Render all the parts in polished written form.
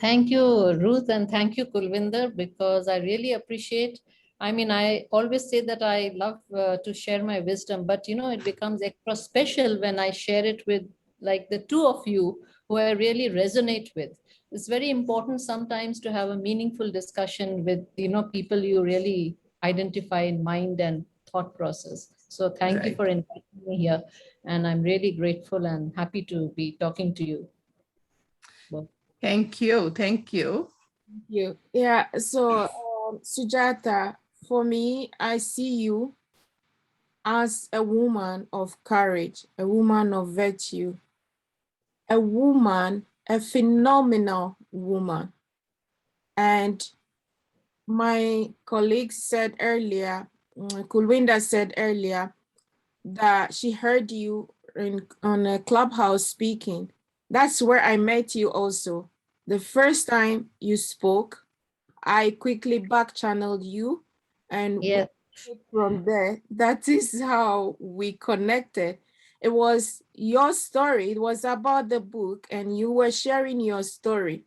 Thank you, Ruth, and thank you, Kulvinder, because I really appreciate. I mean, I always say that I love to share my wisdom, but it becomes extra special when I share it with like the two of you who I really resonate with. It's very important sometimes to have a meaningful discussion with people you really identify in mind and thought process. So thank you Right. for inviting me here, and I'm really grateful and happy to be talking to you. Thank you. Thank you. You. Yeah, so Sujata, for me, I see you as a woman of courage, a woman of virtue, a woman, a phenomenal woman. And my colleague said earlier, Kulwinda said earlier, that she heard you on a clubhouse speaking. That's where I met you also. The first time you spoke, I quickly back channeled you, and Yeah. from there, that is how we connected. It was your story. It was about the book, and you were sharing your story.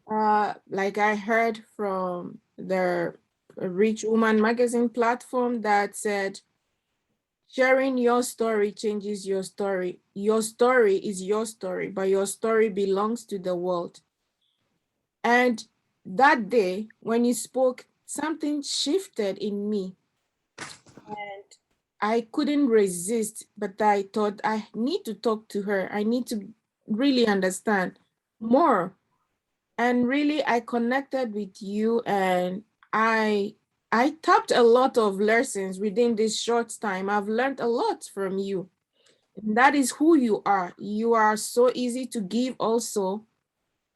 Like I heard from the Rich Woman magazine platform that said, sharing your story changes your story. Your story is your story, but your story belongs to the world. And that day, when you spoke, something shifted in me. And I couldn't resist, but I thought I need to talk to her. I need to really understand more. And really, I connected with you, and I tapped a lot of lessons within this short time. I've learned a lot from you. And that is who you are. You are so easy to give also.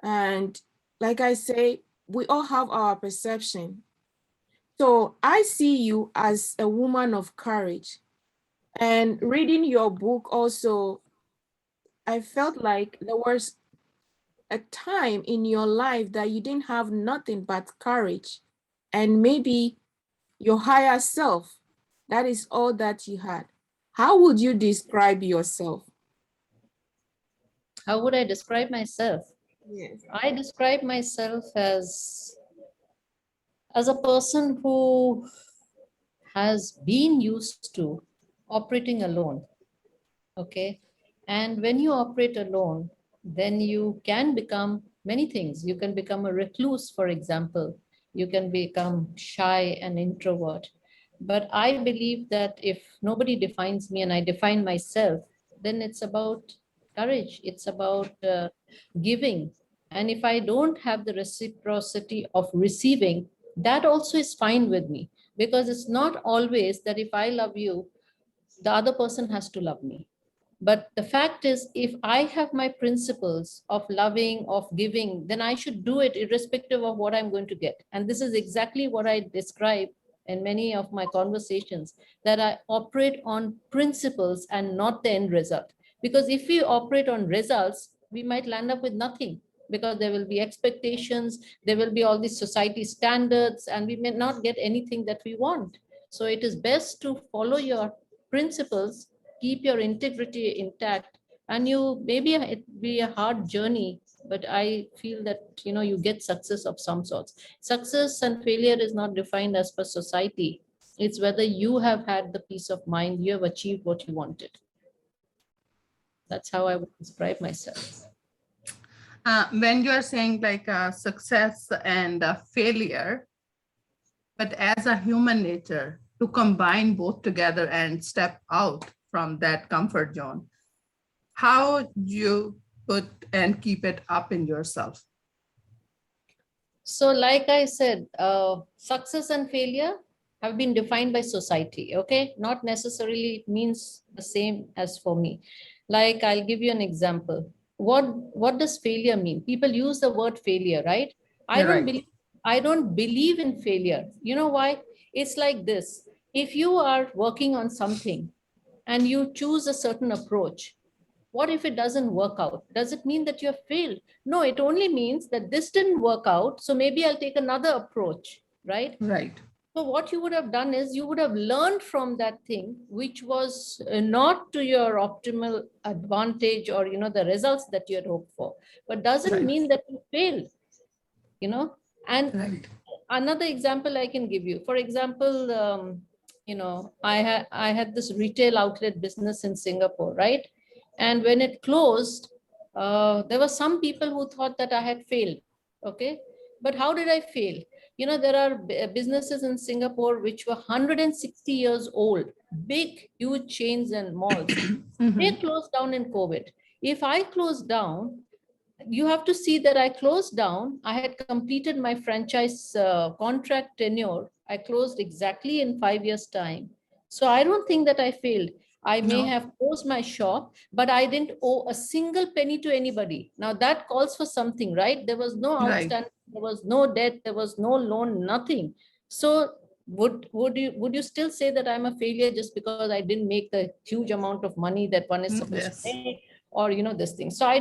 And like I say, we all have our perception. So I see you as a woman of courage. And reading your book also, I felt like there was a time in your life that you didn't have nothing but courage and maybe your higher self. That is all that you had. How would you describe yourself? How would I describe myself? Yes. I describe myself as a person who has been used to operating alone. Okay. And when you operate alone, then you can become many things. You can become a recluse, for example. You can become shy and introvert. But I believe that if nobody defines me and I define myself, then it's about courage. It's about giving. And if I don't have the reciprocity of receiving, that also is fine with me, because it's not always that if I love you, the other person has to love me. But the fact is, if I have my principles of loving, of giving, then I should do it irrespective of what I'm going to get. And this is exactly what I describe in many of my conversations, that I operate on principles and not the end result. Because if we operate on results, we might land up with nothing, because there will be expectations, there will be all these society standards, and we may not get anything that we want. So it is best to follow your principles, keep your integrity intact, and you maybe it be a hard journey, but I feel that you get success of some sorts. Success and failure is not defined as per society. It's whether you have had the peace of mind, you have achieved what you wanted. That's how I would describe myself. When you are saying like success and failure, but as a human nature, to combine both together and step out from that comfort zone, how do you put and keep it up in yourself? So like I said, success and failure have been defined by society, okay? Not necessarily means the same as for me. Like I'll give you an example. What does failure mean? People use the word failure, right? I You're don't right. believe I don't believe in failure. You know why? It's like this. If you are working on something and you choose a certain approach, what if it doesn't work out? Does it mean that you have failed? No, it only means that this didn't work out. So maybe I'll take another approach, right? Right. So what you would have done is you would have learned from that thing, which was not to your optimal advantage or, the results that you had hoped for, but doesn't Right. mean that you failed, and Right. another example I can give you. For example, I had this retail outlet business in Singapore, right? And when it closed, there were some people who thought that I had failed. Okay, but how did I fail? There are businesses in Singapore which were 160 years old, big, huge chains and malls. They Mhm. closed down in COVID. If I closed down, you have to see that I closed down. I had completed my franchise contract tenure. I closed exactly in 5 years' time. So I don't think that I failed. I may No. have closed my shop, but I didn't owe a single penny to anybody. Now that calls for something, right? There was no Right. outstanding, there was no debt, there was no loan, nothing. So would you still say that I'm a failure just because I didn't make the huge amount of money that one is supposed to Yes. make? Or this thing. So I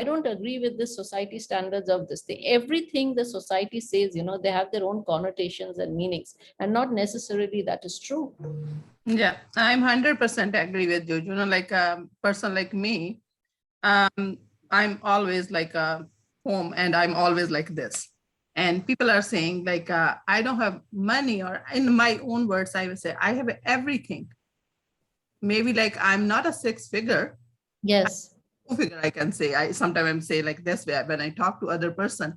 don't agree with the society standards of this thing. Everything the society says, they have their own connotations and meanings, and not necessarily that is true. Yeah, I'm 100% agree with you. Like a person like me, I'm always like a home and I'm always like this. And people are saying like, I don't have money, or in my own words, I would say I have everything. Maybe like I'm not a six figure, Yes, figure I can say. I sometimes say like this way when I talk to other person.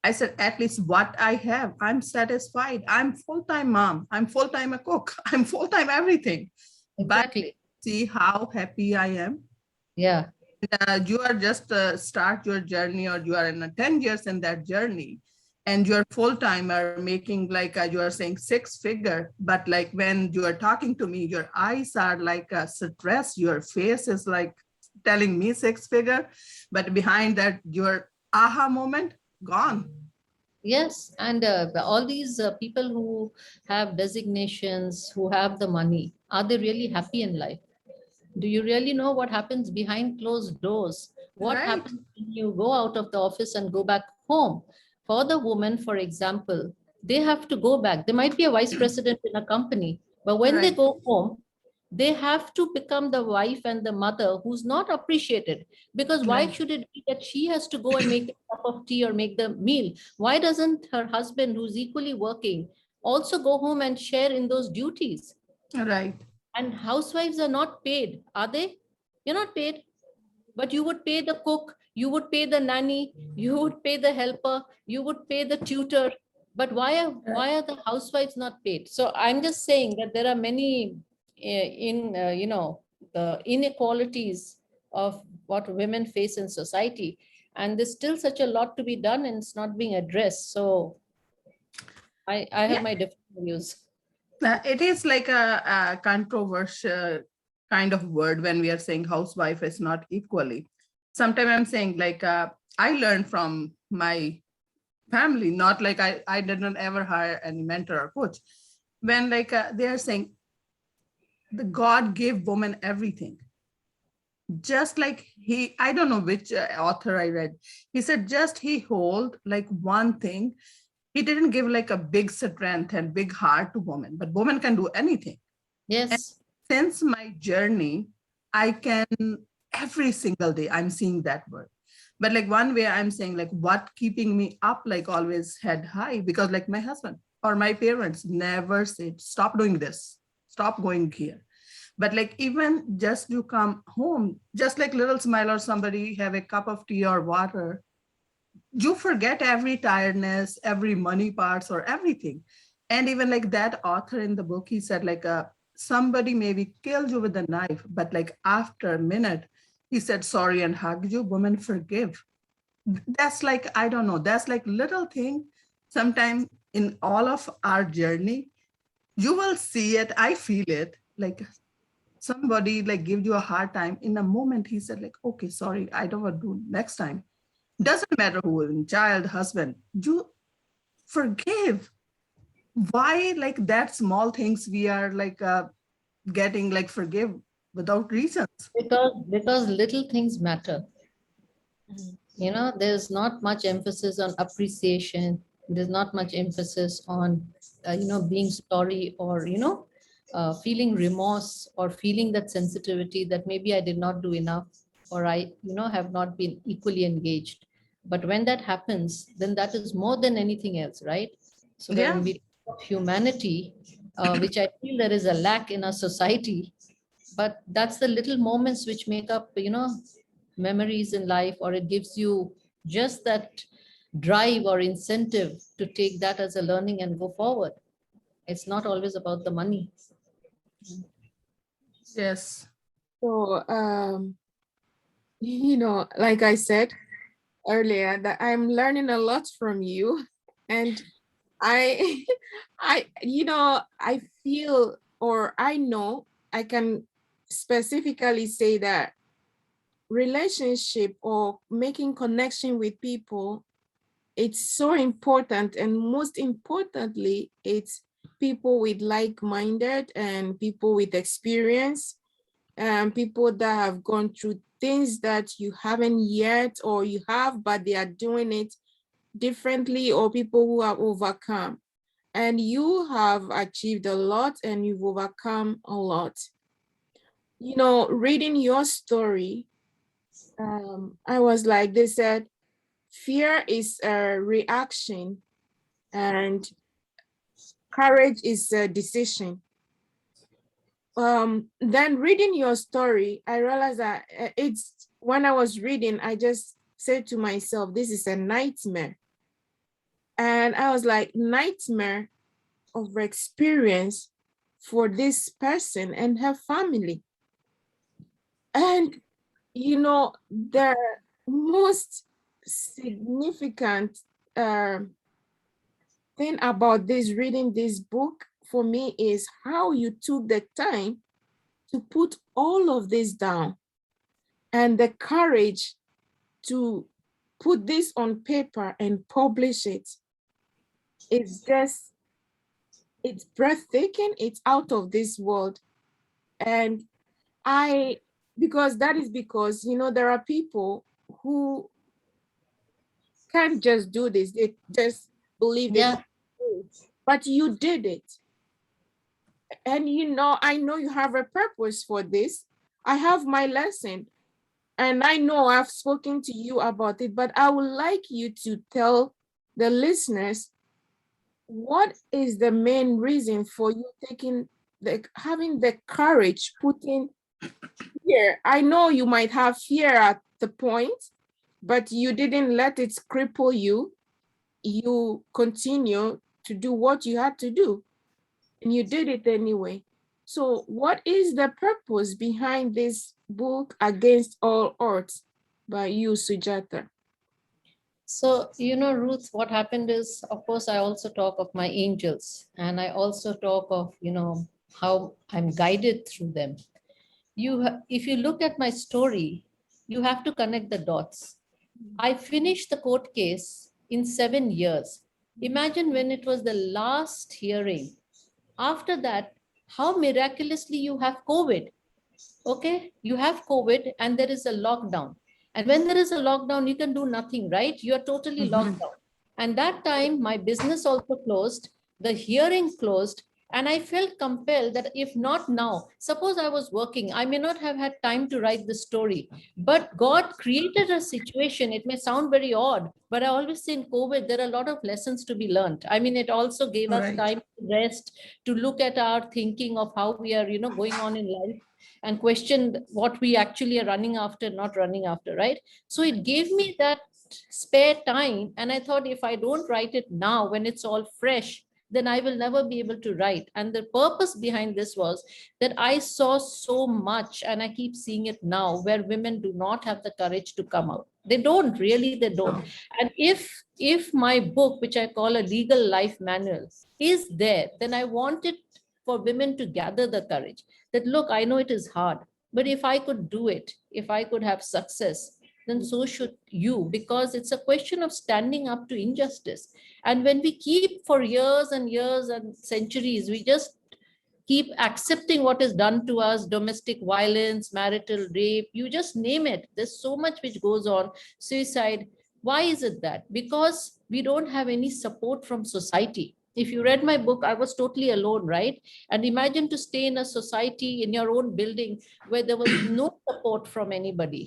I said, at least what I have, I'm satisfied. I'm full-time mom. I'm full-time a cook. I'm full-time everything. But exactly. see how happy I am. Yeah. You are just start your journey, or you are in 10 years in that journey, and you're full-timer making like you are saying six figure, but like when you are talking to me, your eyes are like stressed, your face is like telling me six figure, but behind that your aha moment gone. Yes, and all these people who have designations, who have the money, are they really happy in life? Do you really know what happens behind closed doors? What Right. happens when you go out of the office and go back home? For the woman, for example, they have to go back. They might be a vice president in a company, but when they Right. go home, they have to become the wife and the mother who's not appreciated. Because why Right. should it be that she has to go and make a cup of tea or make the meal? Why doesn't her husband, who's equally working, also go home and share in those duties? Right. And housewives are not paid, are they? You're not paid, but you would pay the cook, you would pay the nanny, you would pay the helper, you would pay the tutor. But why are the housewives not paid? So I'm just saying that there are many in the inequalities of what women face in society, and there's still such a lot to be done, and it's not being addressed. So I have Yeah. my different views. It is like a controversial kind of word when we are saying housewife is not equally. Sometimes I'm saying like I learned from my family, not like I didn't ever hire any mentor or coach. When like they are saying the God gave woman everything. Just like I don't know which author I read. He said just he hold like one thing. He didn't give like a big strength and big heart to woman, but woman can do anything. And Yes. since my journey, I can every single day I'm seeing that word. But like one way I'm saying like what keeping me up like always head high, because like my husband or my parents never said stop doing this, stop going here. But like even just you come home, just like little smile or somebody have a cup of tea or water, you forget every tiredness, every money parts or everything. And even like that author in the book, he said like somebody maybe killed you with a knife, but like after a minute, he said sorry and hugged you, woman forgive. That's like, I don't know, that's like little thing. Sometime in all of our journey, you will see it, I feel it, like somebody like give you a hard time in a moment, he said like, okay, sorry, I don't want to do next time. Doesn't matter who, child, husband, you forgive. Why like that small things we are like getting like forgive without reasons? Because little things matter. Mhm. There's not much emphasis on appreciation. There's not much emphasis on, being sorry, or, feeling remorse, or feeling that sensitivity that maybe I did not do enough, or I, have not been equally engaged. But when that happens, then that is more than anything else, right? So when Yeah. we talk of humanity, which I feel there is a lack in our society, but that's the little moments which make up, memories in life, or it gives you just that drive or incentive to take that as a learning and go forward. It's not always about the money. Yes. So, like I said earlier, that I'm learning a lot from you. And I, I feel, or I know I can specifically say that relationship or making connection with people, it's so important. And most importantly, it's people with like-minded and people with experience, and people that have gone through things that you haven't yet, or you have, but they are doing it differently, or people who have overcome. And you have achieved a lot and you've overcome a lot. Reading your story, I was like, they said, fear is a reaction and courage is a decision. Then reading your story, I realized that it's when I was reading, I just said to myself, this is a nightmare. And I was like, nightmare of experience for this person and her family. And the most significant thing about this reading this book for me is how you took the time to put all of this down, and the courage to put this on paper and publish it. It's just, it's breathtaking. It's out of this world. And I, because that is because, there are people who can't just do this. They just believe they Yeah. can do it. But you did it. And I know you have a purpose for this. I have my lesson. And I know I've spoken to you about it, but I would like you to tell the listeners, what is the main reason for you having the courage, putting fear? I know you might have fear at the point, but you didn't let it cripple you. You continue to do what you had to do, and you did it anyway. So what is the purpose behind this book, Against All Odds, by you, Sujata? So, Ruth, what happened is, of course, I also talk of my angels, and I also talk of, how I'm guided through them. If you look at my story, you have to connect the dots. I finished the court case in 7 years. Imagine when it was the last hearing. After that, how miraculously you have COVID. Okay, you have COVID and there is a lockdown. And when there is a lockdown, you can do nothing, right? You are totally locked Mhm. down. And that time, my business also closed, the hearing closed, and I felt compelled that if not now, suppose I was working, I may not have had time to write the story. But God created a situation. It may sound very odd, but I always say in COVID, there are a lot of lessons to be learned. I mean, it also gave us Right. time to rest, to look at our thinking of how we are, going on in life, and questioned what we actually are running after, not running after, right? So it gave me that spare time. And I thought, if I don't write it now, when it's all fresh, then I will never be able to write. And the purpose behind this was that I saw so much, and I keep seeing it now, where women do not have the courage to come out. They don't, really, they don't. And if my book, which I call a legal life manual, is there, then I want it for women to gather the courage that, look, I know it is hard, but if I could do it, if I could have success, then so should you, because it's a question of standing up to injustice. And when we keep for years and years and centuries, we just keep accepting what is done to us, domestic violence, marital rape, you just name it. There's so much which goes on, suicide. Why is it that? Because we don't have any support from society. If you read my book, I was totally alone, right? And imagine to stay in a society in your own building where there was no support from anybody.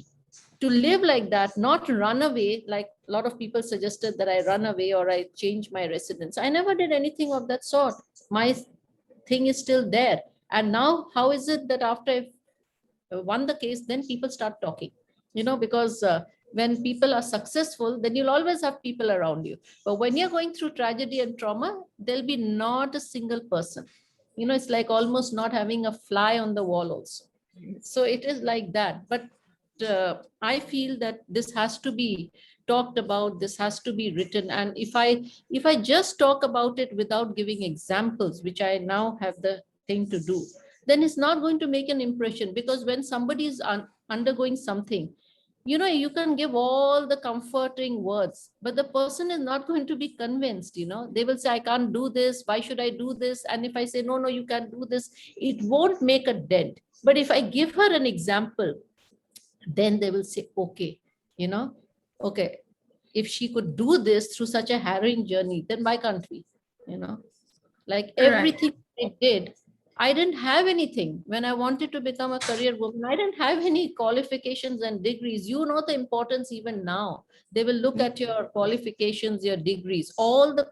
To live like that, not run away, like a lot of people suggested that I run away or I change my residence. I never did anything of that sort. My thing is still there. And now, how is it that after I've won the case, then people start talking? Because when people are successful, then you'll always have people around you. But when you're going through tragedy and trauma, there'll be not a single person. It's like almost not having a fly on the wall also. So it is like that. But I feel that this has to be talked about, this has to be written. And if I just talk about it without giving examples, which I now have the thing to do, then it's not going to make an impression. Because when somebody is undergoing something, you can give all the comforting words, but the person is not going to be convinced. They will say, I can't do this, why should I do this? And if I say, no, no, you can't do this, it won't make a dent. But if I give her an example, then they will say, okay, you know okay, if she could do this through such a harrowing journey, then why can't we? you know like Right. everything I did, I didn't have anything. When I wanted to become a career woman, I didn't have any qualifications and degrees. The importance even now. They will look at your qualifications, your degrees, all the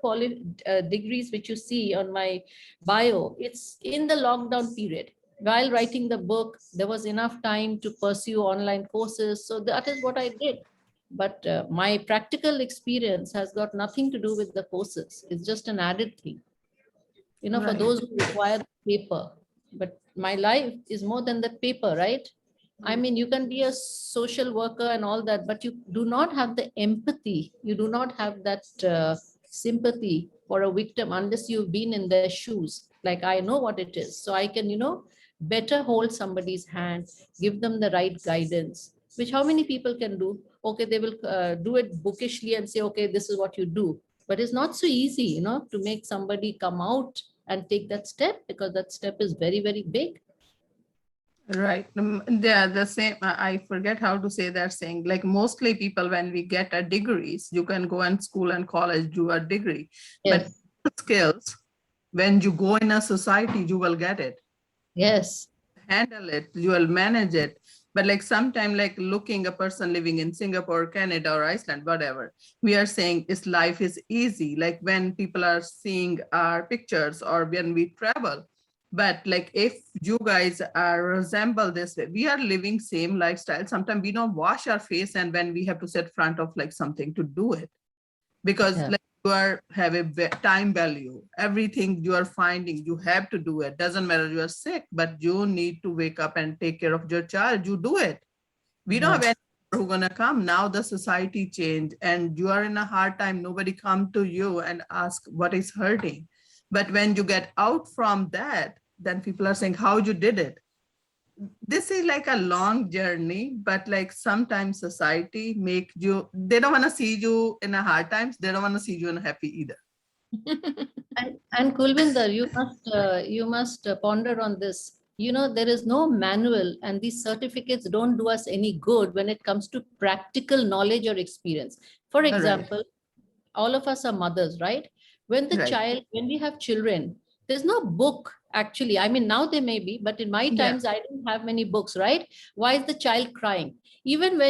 degrees which you see on my bio. It's in the lockdown period. While writing the book, there was enough time to pursue online courses. So that is what I did. But my practical experience has got nothing to do with the courses. It's just an added thing, for Right. those who require paper. But my life is more than that paper, right? I mean, you can be a social worker and all that, but you do not have the empathy. You do not have that sympathy for a victim unless you've been in their shoes. Like, I know what it is. So I can, better hold somebody's hand, give them the right guidance, which how many people can do? Okay, they will do it bookishly and say, okay, this is what you do. But it's not so easy, to make somebody come out and take that step, because that step is very, very big. Right. They are the same. I forget how to say that saying. Like mostly people, when we get a degrees, you can go in school and college, do a degree. But Yes. skills, when you go in a society, you will get it. Yes. Handle it, you will manage it. But like sometime, like looking a person living in Singapore, Canada, or Iceland, whatever, we are saying is life is easy. Like when people are seeing our pictures or when we travel. But like if you guys are resemble this way, we are living same lifestyle. Sometimes we don't wash our face, and when we have to sit front of like something to do it, because Yeah. like you are have a time value. Everything you are finding, you have to do it. Doesn't matter you are sick, but you need to wake up and take care of your child. You do it. We don't Yeah. have anyone who gonna come. Now the society changed, and you are in a hard time. Nobody come to you and ask what is hurting. But when you get out from that, then people are saying how you did it. This is like a long journey, but like sometimes society make you, they don't want to see you in a hard times, they don't want to see you in happy either. And Kulvinder, you must ponder on this. There is no manual, and these certificates don't do us any good when it comes to practical knowledge or experience. For Right, example, all of us are mothers, right? right. When we have children, there's no book actually. I mean, now there may be, but in my Yeah, times, I didn't have many books, right? Why is the child crying? Even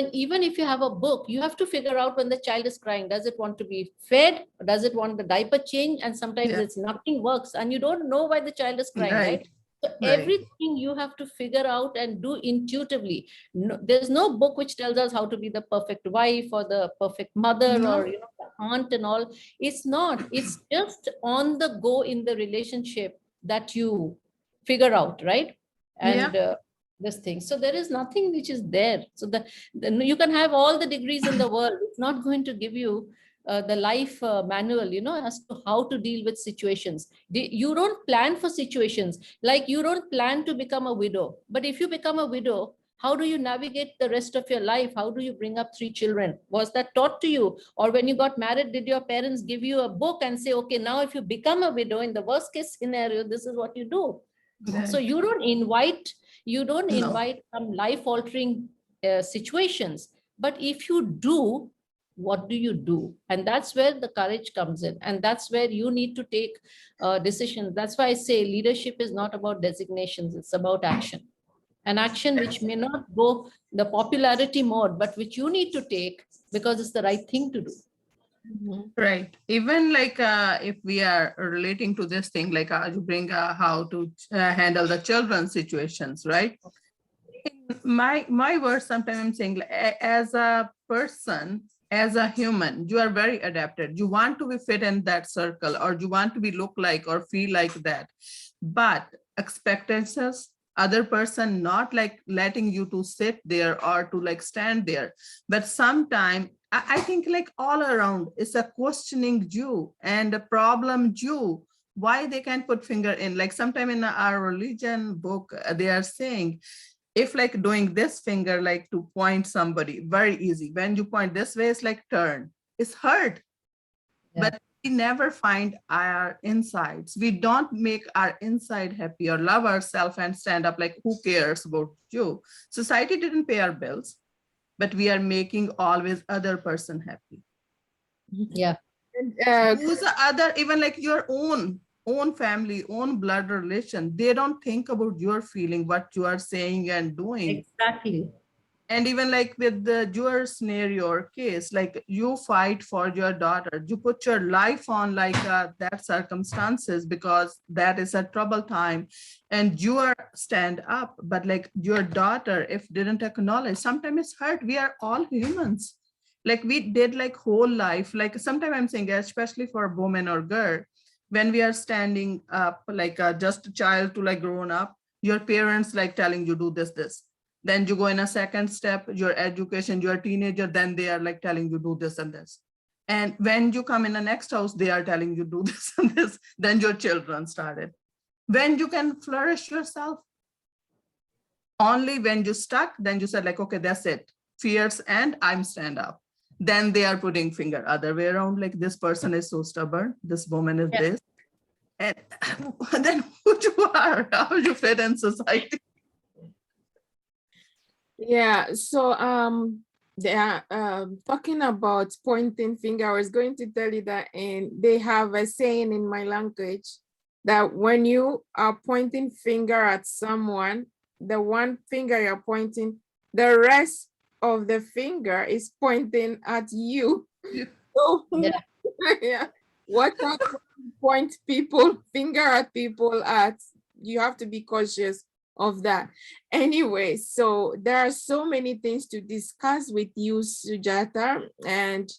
if you have a book, you have to figure out when the child is crying. Does it want to be fed? Does it want the diaper change? And sometimes yeah, it's nothing works, and you don't know why the child is crying, right? right, So right. everything you have to figure out and do intuitively. No, there's no book which tells us how to be the perfect wife or the perfect mother or No, the aunt and all. It's not. It's just on the go in the relationship that you figure out, right? yeah, And this thing. So there is nothing which is there. So you can have all the degrees in the world. It's not going to give you the life manual, as to how to deal with situations. You don't plan for situations. Like you don't plan to become a widow. But if you become a widow, how do you navigate the rest of your life? How do you bring up 3 children? Was that taught to you? Or when you got married, did your parents give you a book and say, okay, now if you become a widow, in the worst case scenario, this is what you do? So right. you don't No, invite some life altering situations. But if you do, what do you do? And that's where the courage comes in. And that's where you need to take decisions. That's why I say leadership is not about designations, it's about action. An action which may not go the popularity mode, but which you need to take because it's the right thing to do. Mhm. Right. Even like if we are relating to this thing, like you bring how to handle the children's situations, right? My words sometimes I'm saying like, as a person, as a human, you are very adapted. You want to be fit in that circle, or you want to be look like or feel like that. But expectations, other person not like letting you to sit there or to like stand there. But sometimes I think like all around it's a questioning you and a problem you why they can put finger in. Like sometime in our religion book, they are saying if like doing this finger like to point somebody, very easy. When you point this way, it's like turn, it's hurt. Yeah. But we never find our insides. We don't make our inside happy or love ourselves and stand up like who cares about you. Society didn't pay our bills, but we are making always other person happy. Yeah. And, Who's the other, even like your own family, own blood relation, they don't think about your feeling, what you are saying and doing. Exactly. And even like with your scenario or case, like you fight for your daughter, you put your life on like that circumstances because that is a trouble time, and you are stand up. But like your daughter, if didn't acknowledge, sometimes it's hurt. We are all humans. Like we did like whole life. Like sometimes I'm saying, especially for a woman or girl, when we are standing up, like just a child to like grown up, your parents like telling you do this, then you go in a second step, your education, you're a teenager, then they are like telling you do this and this. And when you come in the next house, they are telling you do this and this, then your children started. When you can flourish yourself, only when you stuck, then you said like, okay, that's it. Fears and I'm stand up. Then they are putting finger other way around, like this person is so stubborn, this woman is Yeah. this. And then who you are, how you fit in society. yeah, so they are talking about pointing finger. I was going to tell you that, and they have a saying in my language that when you are pointing finger at someone, the one finger you're pointing, the rest of the finger is pointing at you. So Yeah. yeah, what kind of point people finger at people at, you have to be cautious of that. Anyway, so there are so many things to discuss with you, Sujata, and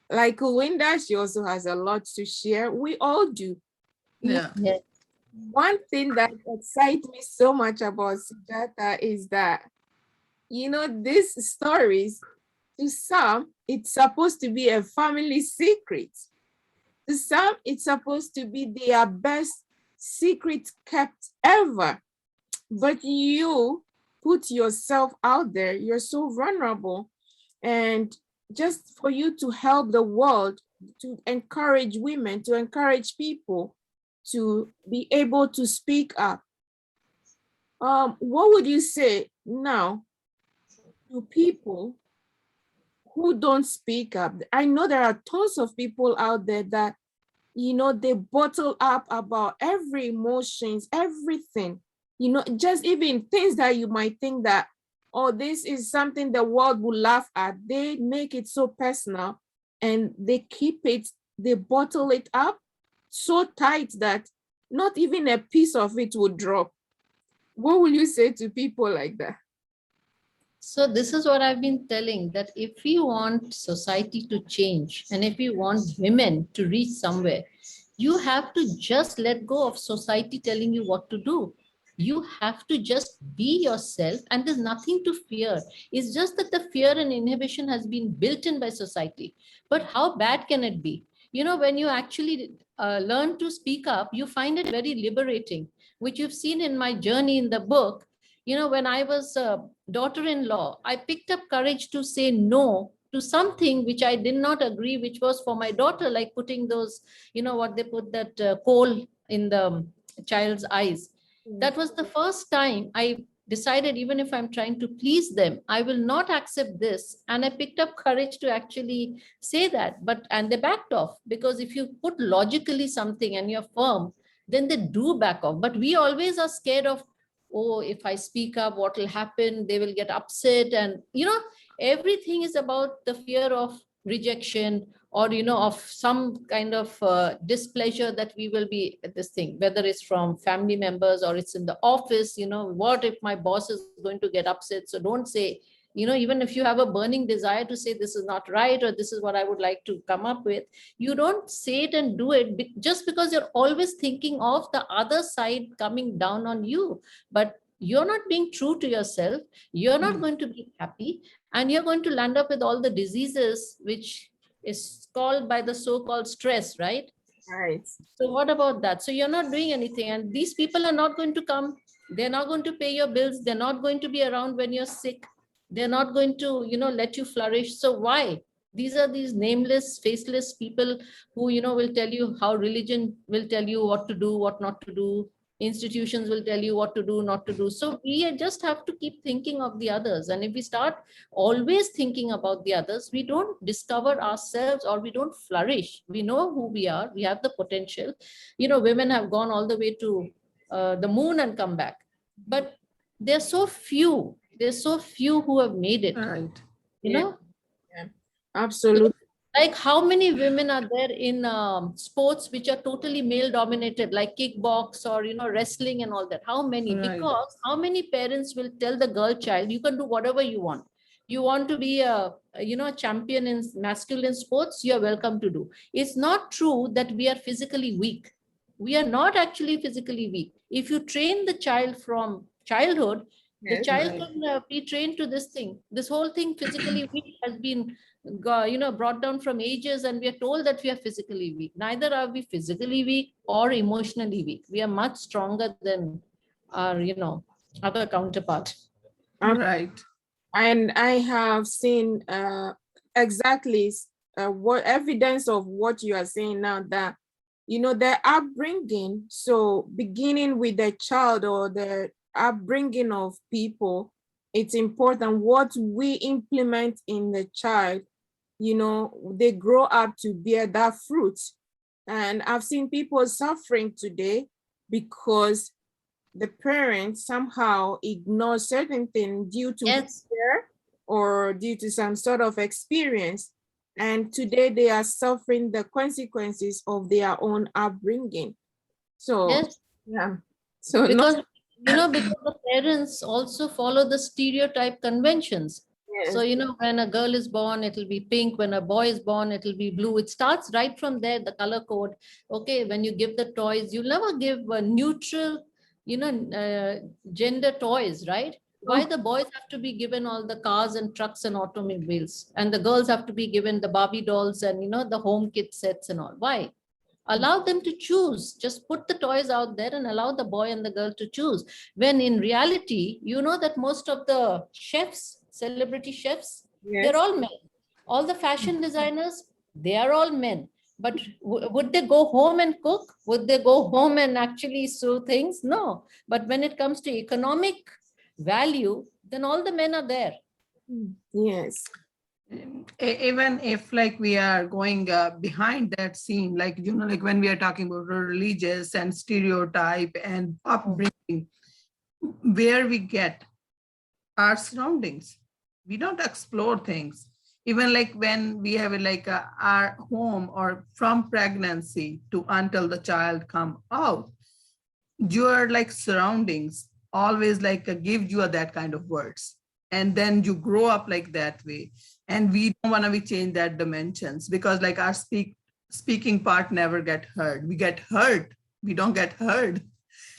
like Linda, she also has a lot to share. We all do. Yeah. Yeah. One thing that excites me so much about Sujata is that, you know, these stories, to some, it's supposed to be a family secret. To some, it's supposed to be their best secret kept ever. But you put yourself out there, you're so vulnerable. And just for you to help the world, to encourage women, to encourage people to be able to speak up. What would you say now to people who don't speak up? I know there are tons of people out there that, you know, they bottle up about every emotions, everything, you know, just even things that you might think that, oh, this is something the world will laugh at. They make it so personal and they keep it, they bottle it up so tight that not even a piece of it would drop. What will you say to people like that? So this is what I've been telling, that if we want society to change and if we want women to reach somewhere, you have to just let go of society telling you what to do. You have to just be yourself, and there's nothing to fear. It's just that the fear and inhibition has been built in by society. But how bad can it be? You know, when you actually learn to speak up, you find it very liberating, which you've seen in my journey in the book. You know, when I was a daughter-in-law, I picked up courage to say no to something which I did not agree, which was for my daughter, like putting those, you know, what they put, that coal in the child's eyes. That was the first time I decided, even if I'm trying to please them, I will not accept this. And I picked up courage to actually say that. And they backed off, because if you put logically something and you're firm, then they do back off. But we always are scared of, oh, if I speak up, what will happen? They will get upset. And, everything is about the fear of rejection, or, of some kind of displeasure that we will be at this thing, whether it's from family members or it's in the office. What if my boss is going to get upset? So don't say, even if you have a burning desire to say this is not right, or this is what I would like to come up with, you don't say it and do it just because you're always thinking of the other side coming down on you. But you're not being true to yourself. You're not going to be happy, and you're going to land up with all the diseases which is called by the so-called stress, right? Right. So what about that? So you're not doing anything, and these people are not going to come. They're not going to pay your bills. They're not going to be around when you're sick. They're not going to, let you flourish. So why? These are these nameless, faceless people who, will tell you how religion will tell you what to do, what not to do. Institutions will tell you what to do, not to do. So we just have to keep thinking of the others. And if we start always thinking about the others, we don't discover ourselves, or we don't flourish. We know who we are. We have the potential. Women have gone all the way to the moon and come back. But there's so few. There's so few who have made it. Right. You Yeah. know, Absolutely. like how many women are there in sports which are totally male dominated, like kickbox or wrestling and all that? How many? Right. Because how many parents will tell the girl child, you can do whatever you want. You want to be a champion in masculine sports, you're welcome to do. It's not true that we are physically weak. We are not actually physically weak. If you train the child from childhood, the Yes. child Right. can be trained to this thing. This whole thing, physically weak, has been brought down from ages, and we are told that we are physically weak. Neither are we physically weak or emotionally weak. We are much stronger than our other counterpart. Right. And I have seen exactly what evidence of what you are saying now, that the upbringing. So beginning with the child or the upbringing of people, it's important what we implement in the child. They grow up to bear that fruit. And I've seen people suffering today because the parents somehow ignore certain things due to Yes. fear or due to some sort of experience. And today they are suffering the consequences of their own upbringing. So, Yes. yeah. So, Because because the parents also follow the stereotype conventions. So yes, when a girl is born, it'll be pink. When a boy is born, it'll be blue. It starts right from there, the color code. Okay, when you give the toys, you'll never give a neutral gender toys, right? Why the boys have to be given all the cars and trucks and automobiles, and the girls have to be given the Barbie dolls and the home kit sets and all? Why? Allow them to choose. Just put the toys out there and allow the boy and the girl to choose. When in reality, that most of the chefs, celebrity chefs, they're yes. all men. All the fashion designers, they are all men. But would they go home and cook? Would they go home and actually sew things? No. But when it comes to economic value, then all the men are there. Yes. Even if like we are going behind that scene, like like when we are talking about religious and stereotype and upbringing, where we get our surroundings, we don't explore things. Even like when we have like our home, or from pregnancy to until the child come out, your like surroundings always like give you that kind of words, and then you grow up like that way. And we don't want to be change that dimensions, because like our speaking part never get heard. We get hurt, we don't get heard.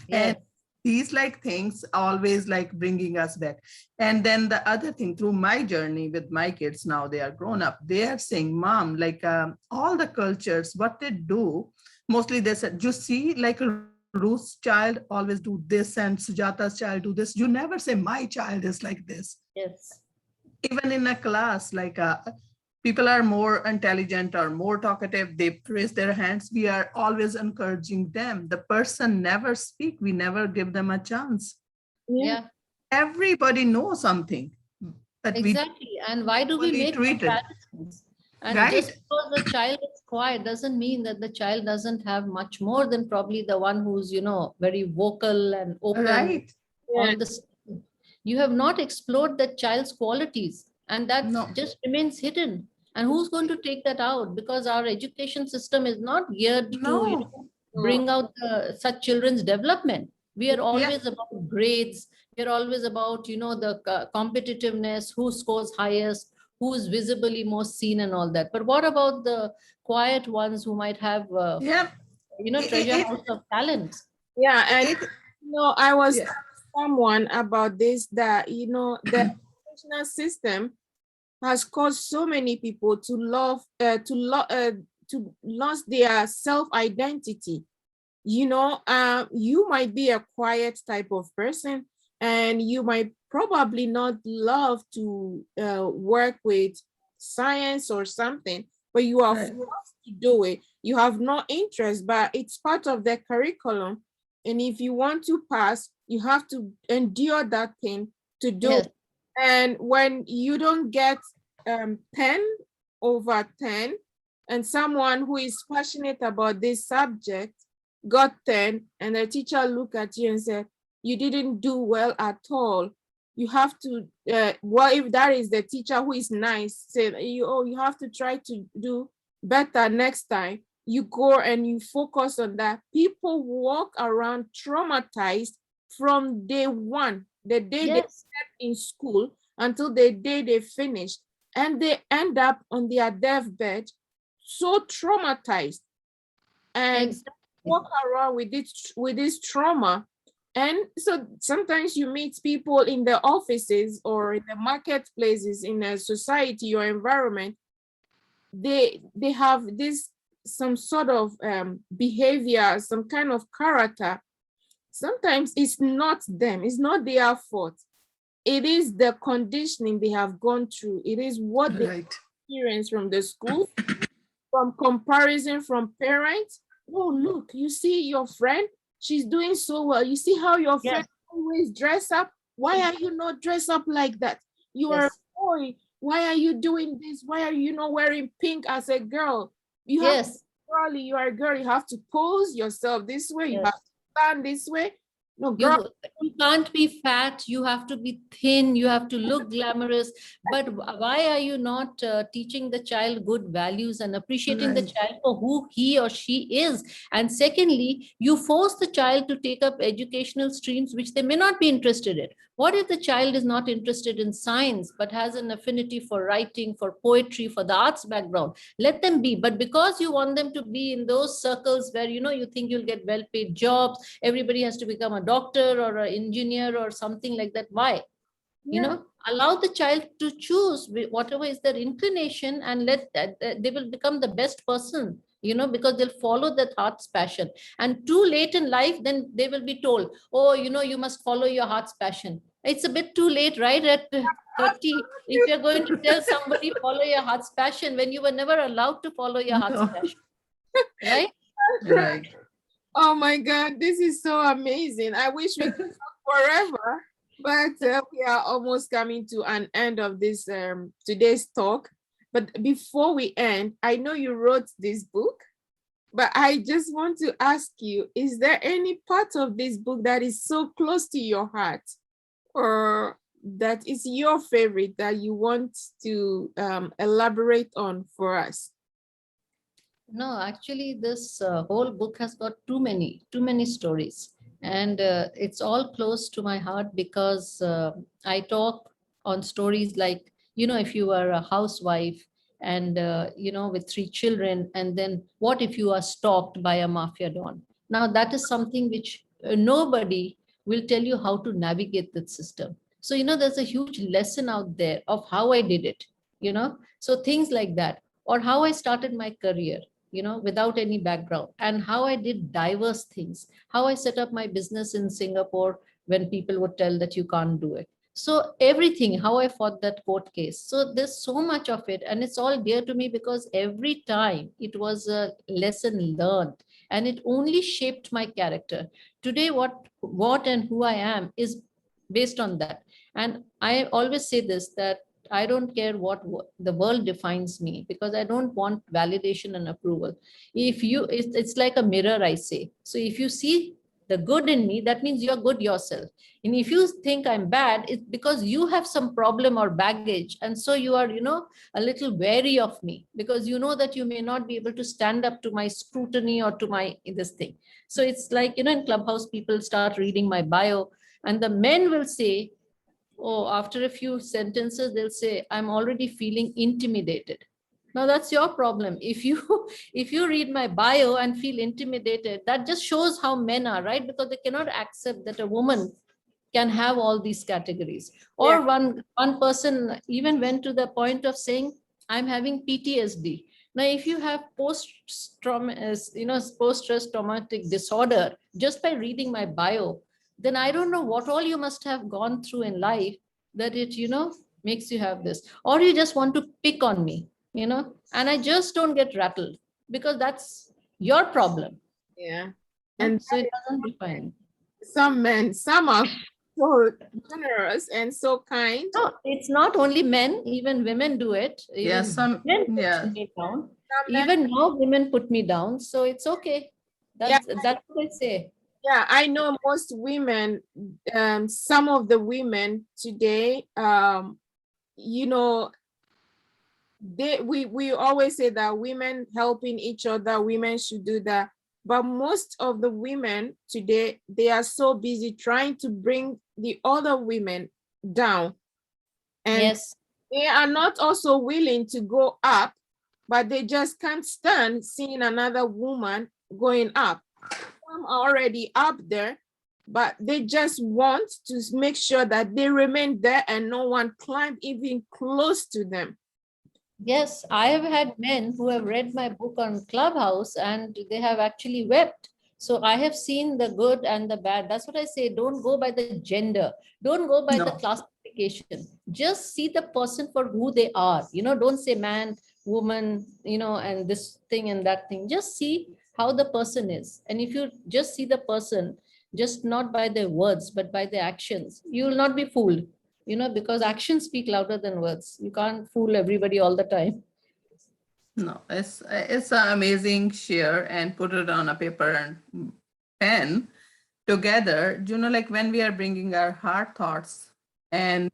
Yes. And these like things always like bringing us back. And then the other thing, through my journey with my kids, now they are grown up, they are saying, mom, like all the cultures, what they do, mostly they said, you see, like Ruth's child always do this and Sujata's child do this. You never say my child is like this. Yes. Even in a class, like people are more intelligent or more talkative, they raise their hands, we are always encouraging them. The person never speak, we never give them a chance. Yeah. Yeah. everybody knows something, but we Exactly. And why do we only make treat it. comparisons? And just Right, because the child is quiet doesn't mean that the child doesn't have much more than probably the one who's, very vocal and open, right. Yeah. all this. You have not explored that child's qualities, and that No, just remains hidden. And who's going to take that out? Because our education system is not geared to, no. bring out such children's development. We are Yeah, always about grades. We are always about, the competitiveness, who scores highest, who is visibly most seen, and all that. But what about the quiet ones who might have, yeah. treasure It, house of talents? Yeah, and it, I was yeah, telling someone about this, that the educational system has caused so many people to to lose their self-identity. You might be a quiet type of person, and you might probably not love to work with science or something, but you are right, forced to do it. You have no interest, but it's part of the curriculum. And if you want to pass, you have to endure that thing to do. Yes, And when you don't get 10 over 10, and someone who is passionate about this subject got 10, and the teacher look at you and said, you didn't do well at all. You have to, well, if that is the teacher who is nice, say, you have to try to do better next time. You go and you focus on that. People walk around traumatized from day one, the day they yes, step in school, until the day they finish. And they end up on their deathbed so traumatized, and exactly. walk around with this trauma. And so sometimes you meet people in the offices or in the marketplaces, in a society or environment. They have this some sort of behavior, some kind of character. Sometimes it's not them, it's not their fault. It is the conditioning they have gone through. It is what they right. experience from the school, from comparison from parents. Oh, look, you see your friend, she's doing so well. You see how your friend Yes, always dress up. Why are you not dressed up like that? You are a yes, boy. Why are you doing this? Why are you not wearing pink as a girl? You have yes, girly, you are a girl. You have to pose yourself this way. You have yes. to stand this way. No, girl. You can't be fat, you have to be thin, you have to look glamorous. But why are you not teaching the child good values and appreciating the Right. child for who he or she is? And secondly, you force the child to take up educational streams which they may not be interested in. What if the child is not interested in science but has an affinity for writing, for poetry, for the arts background? Let them be. But because you want them to be in those circles where you think you'll get well paid jobs, everybody has to become a doctor or an engineer or something like that. Why? Yeah. Allow the child to choose whatever is their inclination, and let that they will become the best person, because they'll follow that heart's passion. And too late in life, then they will be told, oh, you must follow your heart's passion. It's a bit too late, right? At 30, if you're going to tell somebody follow your heart's passion when you were never allowed to follow your heart's No, passion, right? right. Oh my God, this is so amazing. I wish we could talk forever, but we are almost coming to an end of this today's talk. But before we end, I know you wrote this book, but I just want to ask you, is there any part of this book that is so close to your heart, or that is your favorite, that you want to elaborate on for us? No, actually, this whole book has got too many stories, and it's all close to my heart because I talk on stories like, if you are a housewife and with three children, and then what if you are stalked by a mafia don? Now that is something which nobody will tell you how to navigate that system. So there's a huge lesson out there of how I did it. So things like that, or how I started my career, without any background, and how I did diverse things, how I set up my business in Singapore when people would tell that you can't do it. So everything, how I fought that court case. So there's so much of it, and it's all dear to me because every time it was a lesson learned, and it only shaped my character. Today, what and who I am is based on that. And I always say this, that I don't care what the world defines me, because I don't want validation and approval. If you, it's like a mirror, I say. So if you see the good in me, that means you're good yourself. And if you think I'm bad, it's because you have some problem or baggage. And so you are, a little wary of me, because you know that you may not be able to stand up to my scrutiny or to my this thing. So it's like, in Clubhouse, people start reading my bio, and the men will say, oh, after a few sentences, they'll say, I'm already feeling intimidated. Now that's your problem. If you if you read my bio and feel intimidated, that just shows how men are, right? Because they cannot accept that a woman can have all these categories. Yeah. Or one person even went to the point of saying, I'm having PTSD. Now, if you have post-stress traumatic disorder, just by reading my bio, then I don't know what all you must have gone through in life, that it, makes you have this. Or you just want to pick on me, and I just don't get rattled, because that's your problem. Yeah. Huh? And So it doesn't define me. some men, some are so generous and so kind. No, it's not only men, even women do it. Yeah, Even some, men yeah. put me down. Some men, Even now, women put me down. So it's okay. yeah, That's what I say. yeah, I know most women, some of the women today, you know, we always say that women helping each other, women should do that. But most of the women today, they are so busy trying to bring the other women down. And Yes. they are not also willing to go up, but they just can't stand seeing another woman going up. Some are already up there, but they just want to make sure that they remain there and no one climb even close to them. Yes, I have had men who have read my book on Clubhouse and they have actually wept. So I have seen the good and the bad. That's what I say. Don't go by the gender. Don't go by the No. classification. Just see the person for who they are. Don't say man, woman, and this thing and that thing. Just see how the person is. And if you just see the person, just not by their words, but by their actions, you will not be fooled. Because actions speak louder than words. You can't fool everybody all the time. No, it's an amazing share, and put it on a paper and pen together. Like when we are bringing our heart thoughts and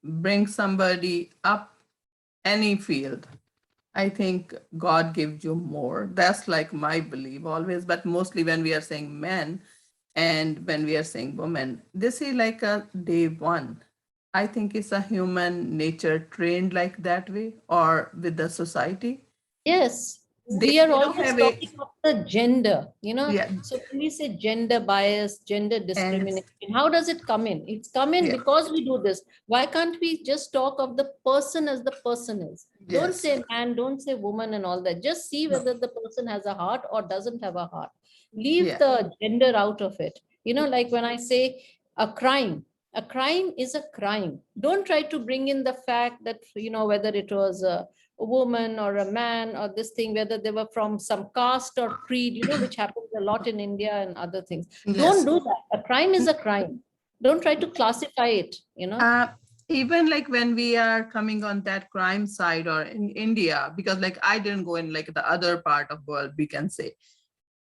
bring somebody up any field, I think God gives you more. That's like my belief always. But mostly when we are saying men and when we are saying women, this is like a day one. I think it's a human nature trained like that way, or with the society. Yes, They, we are they don't always have a, talking of the gender, yeah, So when we say gender bias, gender and discrimination, how does it come in? It's come in yeah, because we do this. Why can't we just talk of the person as the person is? Don't yes, say man, don't say woman and all that. Just see no, whether the person has a heart or doesn't have a heart. Leave yeah, the gender out of it. Like when I say a crime is a crime. Don't try to bring in the fact that, whether it was a woman or a man or this thing, whether they were from some caste or creed, which happens a lot in India and other things. Don't yes. do that. A crime is a crime. Don't try to classify it. Uh, Even like when we are coming on that crime side or in India, because like I didn't go in like the other part of world, we can say,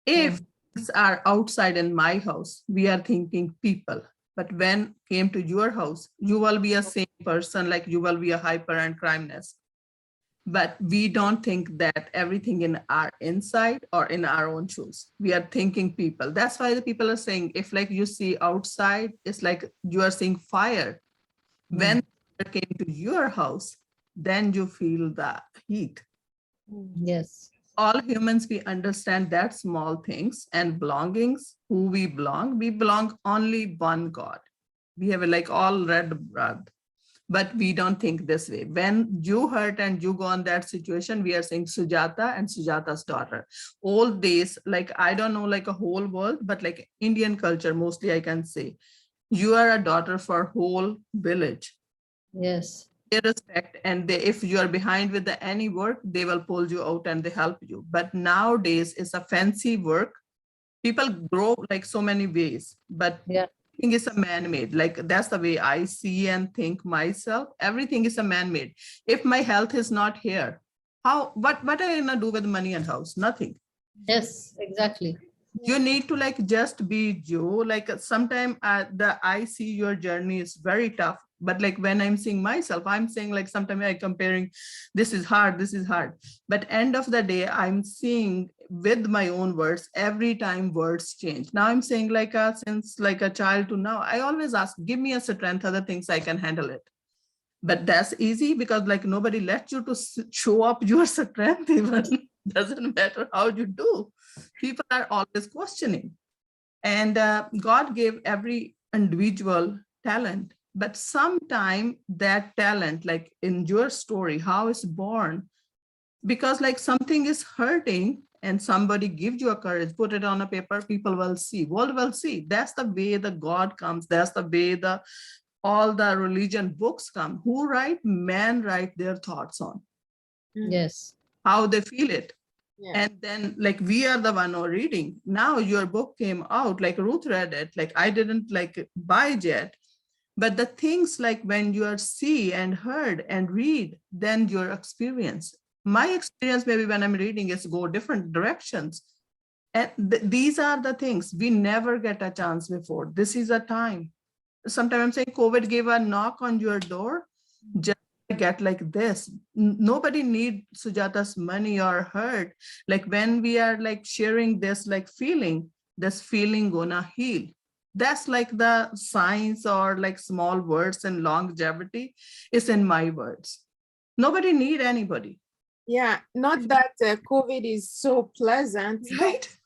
if things are outside in my house, we are thinking people. But when came to your house, you will be a same person, like you will be a hyper and crimeness. But we don't think that everything in our inside or in our own shoes. We are thinking people. That's why the people are saying, if like you see outside, it's like you are seeing fire. When it came to your house, then you feel the heat. Yes. All humans, we understand that small things and belongings, who we belong only one God. We have like all red blood, but we don't think this way. When you hurt and you go on that situation, we are saying Sujata and Sujata's daughter. All days, like I don't know, like a whole world, but like Indian culture, mostly I can say, you are a daughter for whole village. Yes. They respect, and if you are behind with the any work, they will pull you out and they help you. But nowadays it's a fancy work. People grow like so many ways, but Yeah. Everything is a man-made. Like that's the way I see and think myself. Everything is a man-made. If my health is not here, what are you gonna do with money and house? Nothing. Yes, exactly. You need to like just be Joe. Like sometime the I see your journey is very tough. But like when I'm seeing myself, I'm saying like sometimes I comparing, this is hard, this is hard. But end of the day, I'm seeing with my own words, every time words change. Now I'm saying like since like a child to now, I always ask, give me a strength, other things I can handle it. But that's easy because like nobody lets you to show up your strength even. Doesn't matter how you do. People are always questioning. And God gave every individual talent, but sometime that talent, like in your story, how it's born, because like something is hurting and somebody gives you a courage, put it on a paper, people will see, world will see. That's the way the God comes. That's the way the all the religion books come. Who write? Men write their thoughts on Yes. how they feel it. Yeah. And then like we are the one who are reading. Now your book came out, like Ruth read it, like I didn't like buy it yet. But the things like when you are see and heard and read, then your experience. My experience maybe when I'm reading is go different directions. And these are the things we never get a chance before. This is a time. Sometimes I'm saying COVID gave a knock on your door, just get like this. Nobody need Sujata's money or hurt. Like when we are like sharing this feeling gonna heal. That's like the science or like small words and longevity is in my words. Nobody need anybody, Yeah, not that COVID is so pleasant, but right?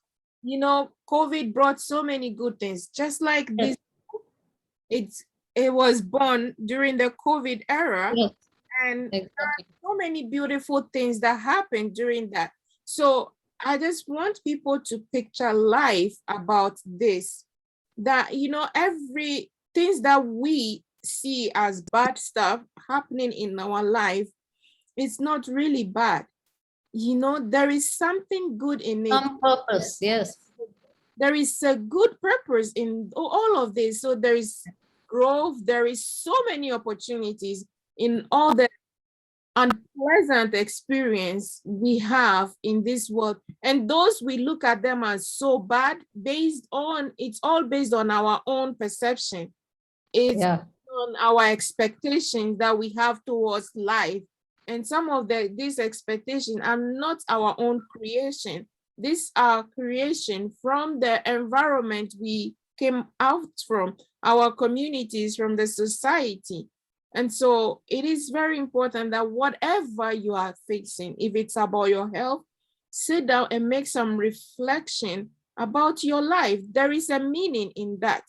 you know, COVID brought so many good things. Just like this, Yes. it's it was born during the COVID era, Yes, and exactly. so many beautiful things that happened during that. So I just want people to picture life about this, that you know, every things that we see as bad stuff happening in our life, it's not really bad. You know, there is something good in it. Some purpose, yes. There is a good purpose in all of this. So there is growth, there is so many opportunities in all the unpleasant experience we have in this world, and those we look at them as so bad, based on it's all based on our own perception. It's Yeah. on our expectations that we have towards life, and some of these expectations are not our own creation. These are creation from the environment we came out from, our communities, from the society. And so it is very important that whatever you are facing, if it's about your health, sit down and make some reflection about your life. There is a meaning in that.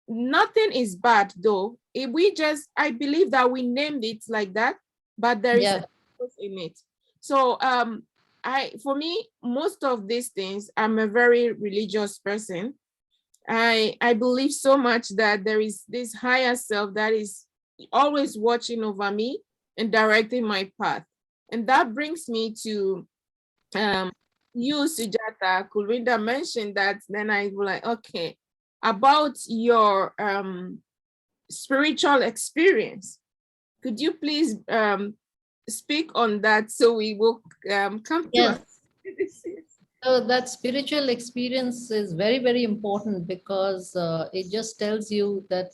Nothing is bad though. If we just, I believe that we named it like that, but there is Yeah. a purpose in it. So for me, most of these things, I'm a very religious person. I believe so much that there is this higher self that is always watching over me and directing my path. And that brings me to you, Sujata. Kurinda mentioned that, then I was like, okay, about your spiritual experience. Could you please speak on that so we will come to Yes. us? So that spiritual experience is very, very important because it just tells you that,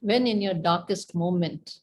when in your darkest moment,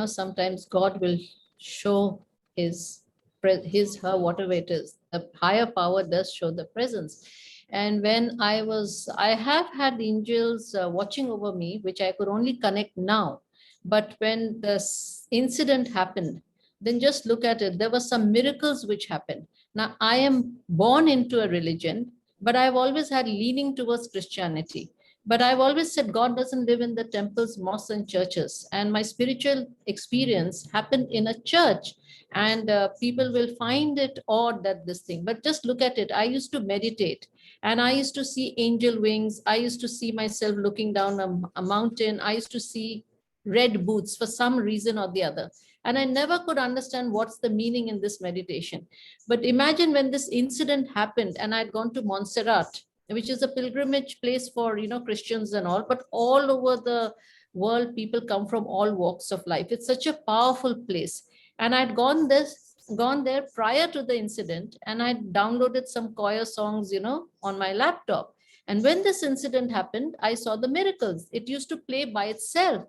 sometimes God will show her, whatever it is. The higher power does show the presence. And when I have had angels watching over me, which I could only connect now. But when this incident happened, then just look at it. There were some miracles which happened. Now, I am born into a religion, but I've always had leaning towards Christianity. But I've always said God doesn't live in the temples, mosques, and churches. And my spiritual experience happened in a church. And people will find it odd that this thing, but just look at it. I used to meditate and I used to see angel wings. I used to see myself looking down a mountain. I used to see red boots for some reason or the other. And I never could understand what's the meaning in this meditation. But imagine when this incident happened and I'd gone to Montserrat which is a pilgrimage place for, Christians and all, but all over the world, people come from all walks of life. It's such a powerful place. And I'd gone there prior to the incident, and I downloaded some choir songs, on my laptop. And when this incident happened, I saw the miracles. It used to play by itself.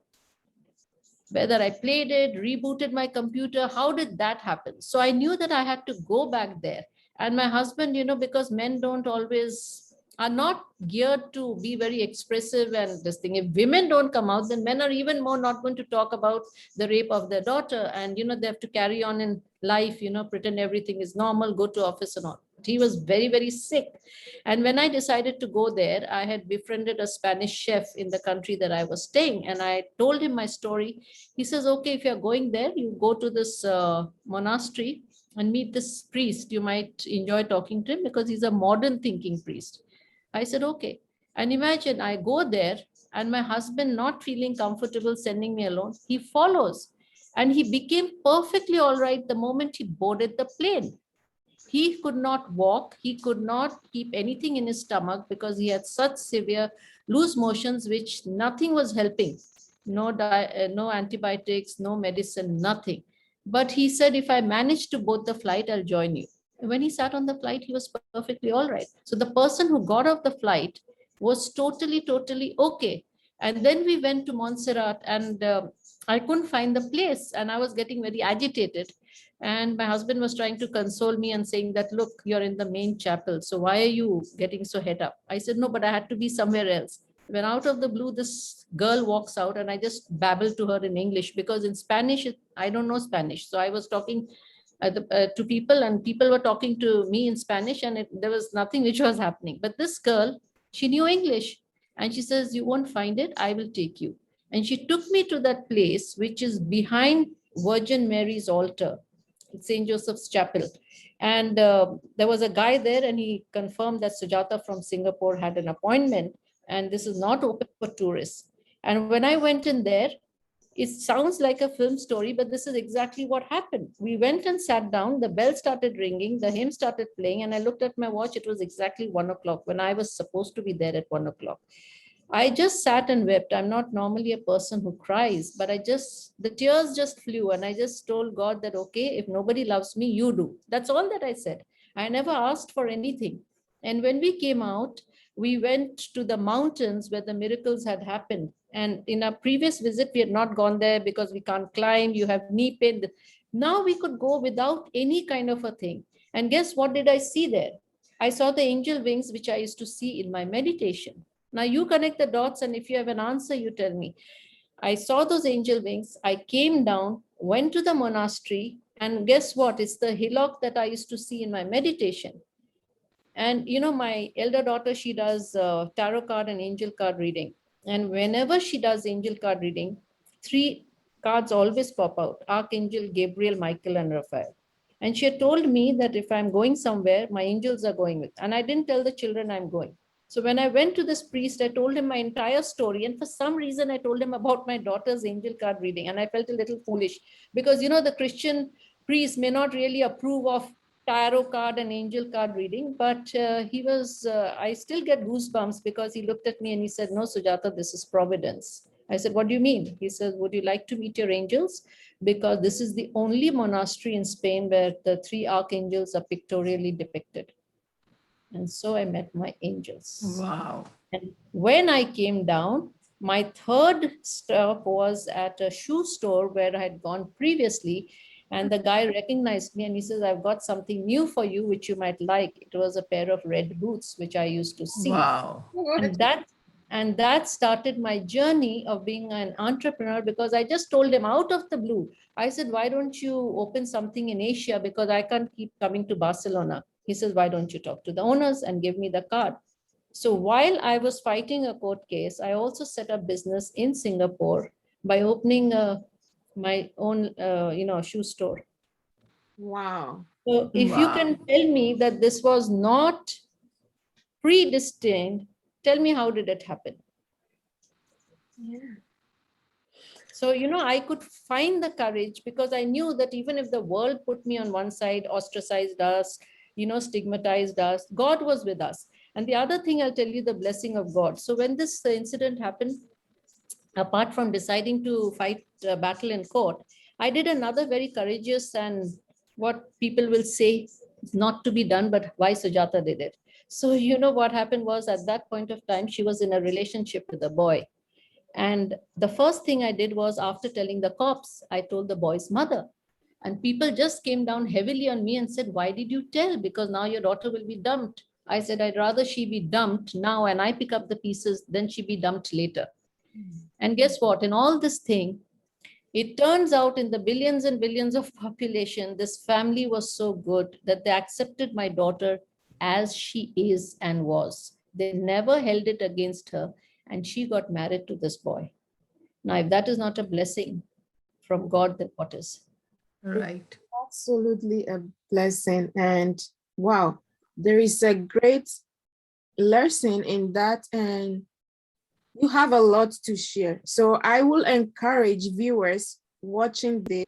Whether I played it, rebooted my computer, how did that happen? So I knew that I had to go back there. And my husband, because men don't always are not geared to be very expressive and this thing. If women don't come out, then men are even more not going to talk about the rape of their daughter. And, they have to carry on in life, pretend everything is normal, go to office and all. He was very, very sick. And when I decided to go there, I had befriended a Spanish chef in the country that I was staying. And I told him my story. He says, okay, if you're going there, you go to this monastery and meet this priest. You might enjoy talking to him because he's a modern thinking priest. I said, okay. And imagine I go there and my husband not feeling comfortable sending me alone, he follows. And he became perfectly all right the moment he boarded the plane. He could not walk. He could not keep anything in his stomach because he had such severe loose motions, which nothing was helping. No antibiotics, no medicine, nothing. But he said, if I manage to board the flight, I'll join you. When he sat on the flight, he was perfectly all right. So the person who got off the flight was totally, totally okay. And then we went to Montserrat, and I couldn't find the place, and I was getting very agitated. And my husband was trying to console me and saying that, look, you're in the main chapel, so why are you getting so head up? I said, no, but I had to be somewhere else. When out of the blue, this girl walks out, and I just babbled to her in English, because in Spanish, I don't know Spanish. So I was talking to people, and people were talking to me in Spanish, and there was nothing which was happening. But this girl, she knew English, and she says, you won't find it, I will take you. And she took me to that place, which is behind Virgin Mary's altar, St. Joseph's Chapel. And there was a guy there, and he confirmed that Sujata from Singapore had an appointment, and this is not open for tourists. And when I went in there, it sounds like a film story, but this is exactly what happened. We went and sat down, the bell started ringing, the hymn started playing, and I looked at my watch. It was exactly 1 o'clock when I was supposed to be there at 1 o'clock. I just sat and wept. I'm not normally a person who cries, but the tears just flew. And I just told God that, okay, if nobody loves me, you do. That's all that I said. I never asked for anything. And when we came out, we went to the mountains where the miracles had happened. And in our previous visit, we had not gone there because we can't climb. You have knee pain. Now we could go without any kind of a thing. And guess what did I see there? I saw the angel wings, which I used to see in my meditation. Now you connect the dots, and if you have an answer, you tell me. I saw those angel wings. I came down, went to the monastery, and guess what? It's the hillock that I used to see in my meditation. And my elder daughter, she does tarot card and angel card reading. And whenever she does angel card reading, three cards always pop out: Archangel Gabriel, Michael, and Raphael. And she had told me that if I'm going somewhere, my angels are going with. And I didn't tell the children I'm going. So when I went to this priest, I told him my entire story. And for some reason, I told him about my daughter's angel card reading. And I felt a little foolish because, the Christian priest may not really approve of tarot card and angel card reading, but I still get goosebumps because he looked at me and he said, no, Sujata, this is providence. I said, what do you mean? He says, would you like to meet your angels? Because this is the only monastery in Spain where the three archangels are pictorially depicted. And so I met my angels. Wow. And when I came down, my third stop was at a shoe store where I had gone previously. And the guy recognized me and he says, I've got something new for you, which you might like. It was a pair of red boots, which I used to see. Wow. And that started my journey of being an entrepreneur, because I just told him out of the blue, I said, why don't you open something in Asia? Because I can't keep coming to Barcelona. He says, why don't you talk to the owners and give me the card? So while I was fighting a court case, I also set up business in Singapore by opening my own, shoe store. Wow. So if you can tell me that this was not predestined, tell me, how did it happen? Yeah. So, I could find the courage because I knew that even if the world put me on one side, ostracized us, stigmatized us, God was with us. And the other thing, I'll tell you the blessing of God. So when this incident happened, apart from deciding to fight battle in court, I did another very courageous and what people will say not to be done, but why Sujata did it. So, what happened was at that point of time, she was in a relationship with a boy. And the first thing I did was after telling the cops, I told the boy's mother. And people just came down heavily on me and said, why did you tell? Because now your daughter will be dumped. I said, I'd rather she be dumped now and I pick up the pieces than she be dumped later. And guess what? In all this thing, it turns out in the billions and billions of population, this family was so good that they accepted my daughter as she is and was. They never held it against her, and she got married to this boy. Now, if that is not a blessing from God, then what is? Right. Absolutely a blessing. And wow, there is a great lesson in that. And you have a lot to share. So I will encourage viewers watching this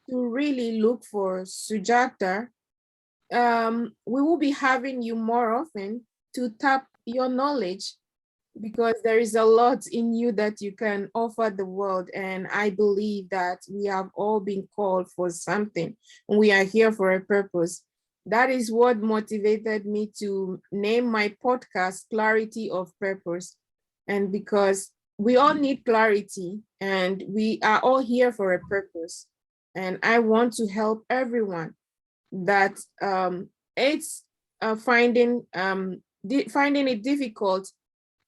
to really look for Sujata. We will be having you more often to tap your knowledge, because there is a lot in you that you can offer the world. And I believe that we have all been called for something, and we are here for a purpose. That is what motivated me to name my podcast Clarity of Purpose. And because we all need clarity and we are all here for a purpose. And I want to help everyone that it's finding it difficult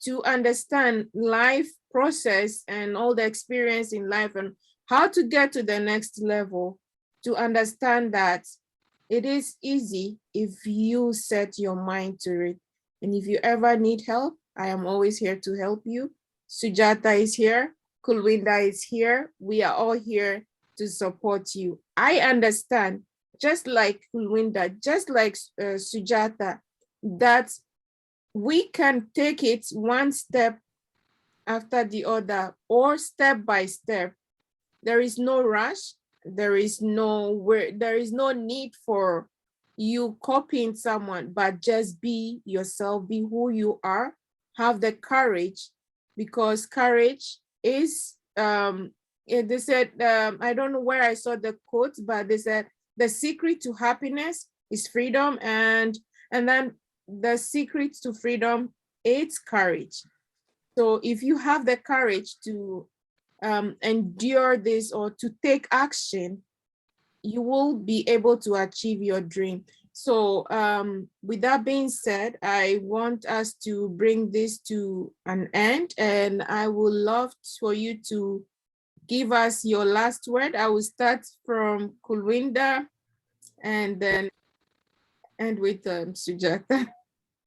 to understand life process and all the experience in life and how to get to the next level, to understand that it is easy if you set your mind to it. And if you ever need help, I am always here to help you. Sujata is here. Kulwinda is here. We are all here to support you. I understand, just like Kulwinda, just like Sujata, that we can take it one step after the other or step by step. There is no rush. There is no need for you copying someone, but just be yourself, be who you are, have the courage, because courage is, they said, I don't know where I saw the quote, but they said, the secret to happiness is freedom. And then the secret to freedom is courage. So if you have the courage to endure this or to take action, you will be able to achieve your dream. So with that being said, I want us to bring this to an end, and I would love for you to give us your last word. I will start from Kulwinda and then end with Sujata.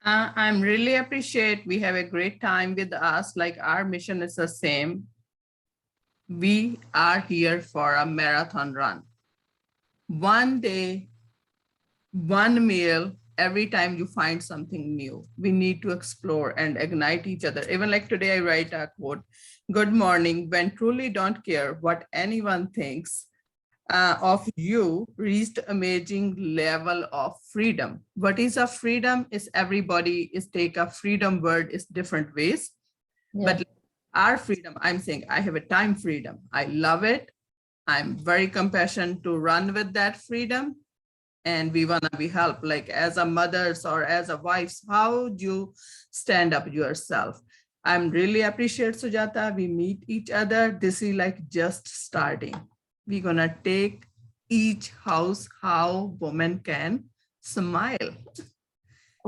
I'm really appreciate we have a great time with us. Like our mission is the same. We are here for a marathon run. One day, one meal, every time you find something new. We need to explore and ignite each other. Even like today, I write a quote, good morning, when truly don't care what anyone thinks of you, reached amazing level of freedom. What is a freedom is everybody is take a freedom word is different ways. Yeah. But our freedom, I'm saying I have a time freedom. I love it. I'm very compassionate to run with that freedom. And we want to be helped, like as a mothers or as a wives, how do you stand up yourself? I'm really appreciate Sujata. We meet each other. This is like just starting. We're gonna take each house how women can smile.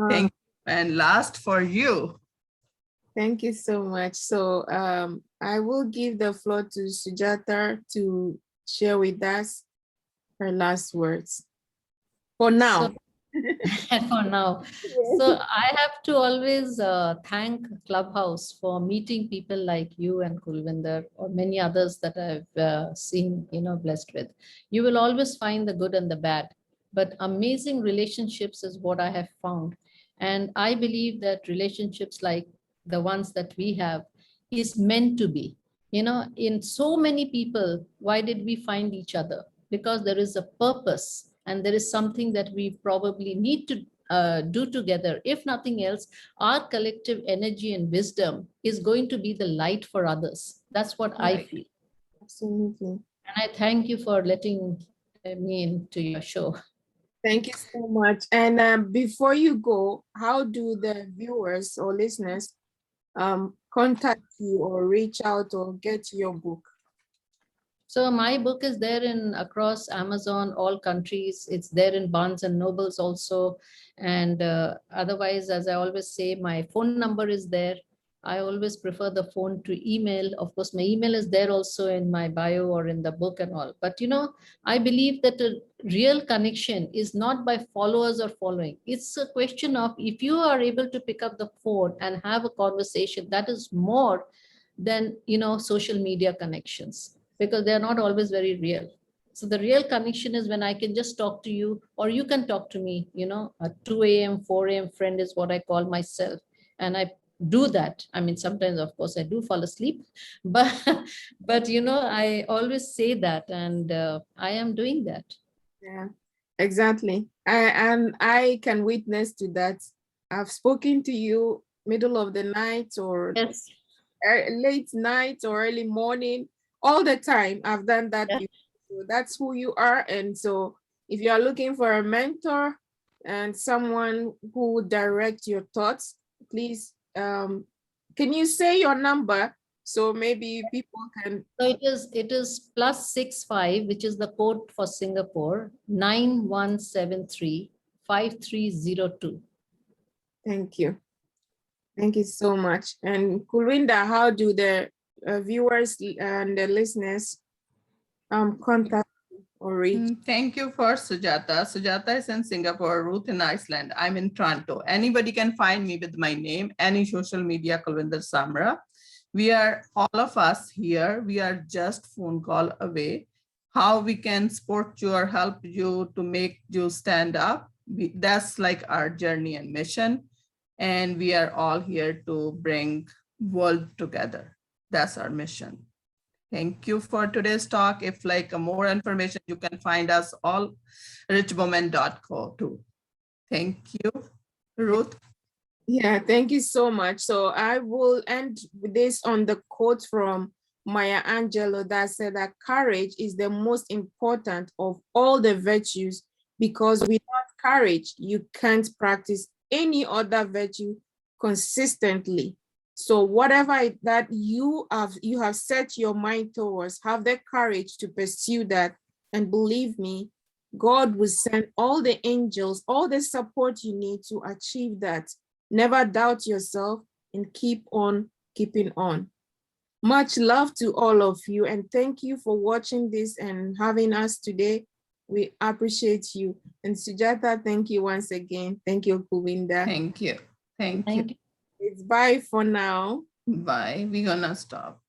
Thank you. And last for you. Thank you so much. So I will give the floor to Sujata to share with us her last words. For now. For now. So I have to always thank Clubhouse for meeting people like you and Kulvinder or many others that I've seen, blessed with. You will always find the good and the bad, but amazing relationships is what I have found. And I believe that relationships like the ones that we have is meant to be. In so many people, why did we find each other? Because there is a purpose and there is something that we probably need to do together, if nothing else, our collective energy and wisdom is going to be the light for others. That's what I Right. feel. Absolutely. And I thank you for letting me into your show. Thank you so much. And before you go, how do the viewers or listeners contact you or reach out or get your book? So my book is there in across Amazon, all countries. It's there in Barnes and Nobles also. And otherwise, as I always say, my phone number is there. I always prefer the phone to email. Of course, my email is there also in my bio or in the book and all. But I believe that a real connection is not by followers or following. It's a question of if you are able to pick up the phone and have a conversation, that is more than social media connections, because they're not always very real. So the real connection is when I can just talk to you or you can talk to me. A 2 a.m., 4 a.m. friend is what I call myself. And I do that. I mean, sometimes, of course, I do fall asleep, but I always say that, and I am doing that. Yeah, exactly. And I can witness to that. I've spoken to you middle of the night or Yes. late night or early morning, all the time. I've done that Yeah. before. So that's who you are. And so if you are looking for a mentor and someone who would direct your thoughts, please can you say your number so maybe people can. So it is +65, which is the code for Singapore, 9173 5302. Thank you. Thank you so much. And Kulinda, how do the viewers and the listeners contact or reach? Thank you for Sujata. Sujata is in Singapore, Ruth in Iceland. I'm in Toronto. Anybody can find me with my name, any social media, Kulwinder Samra. We are all of us here. We are just phone call away. How we can support you or help you to make you stand up. That's like our journey and mission. And we are all here to bring world together. That's our mission. Thank you for today's talk. If like more information, you can find us all richwoman.co too. Thank you, Ruth. Yeah, thank you so much. So I will end with this on the quote from Maya Angelou that said that courage is the most important of all the virtues, because without courage, you can't practice any other virtue consistently. So whatever that you have set your mind towards, have the courage to pursue that. And believe me, God will send all the angels, all the support you need to achieve that. Never doubt yourself and keep on keeping on. Much love to all of you, and thank you for watching this and having us today. We appreciate you. And Sujata, thank you once again. Thank you, Kulinda. Thank you. Thank you. Thank you. It's bye for now. Bye. We're gonna stop.